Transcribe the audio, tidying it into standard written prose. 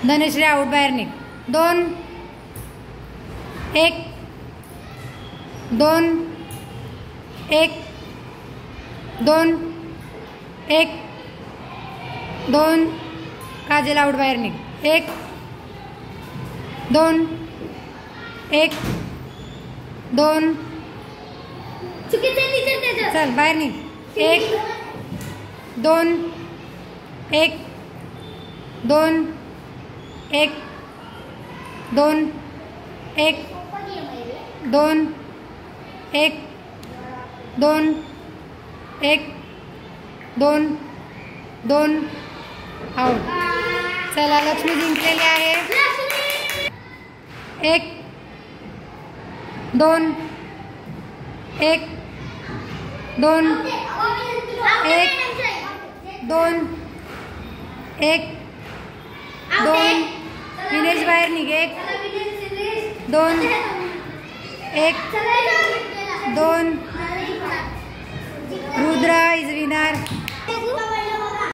Dhanashree out, बाहेर निघ. 2 1 2 1 2 1 2. काजल out, बाहेर निघ. 1 2 1 2. चल बाहेर निघ. 1 2 1 2 1 2 1 2 1 2 1 2 2. आउट. चला, लक्ष्मी जिंकलेली आहे. 1 2 1 2 1 2 1 2. विनेश बाहेर निघ. 1 2 1 2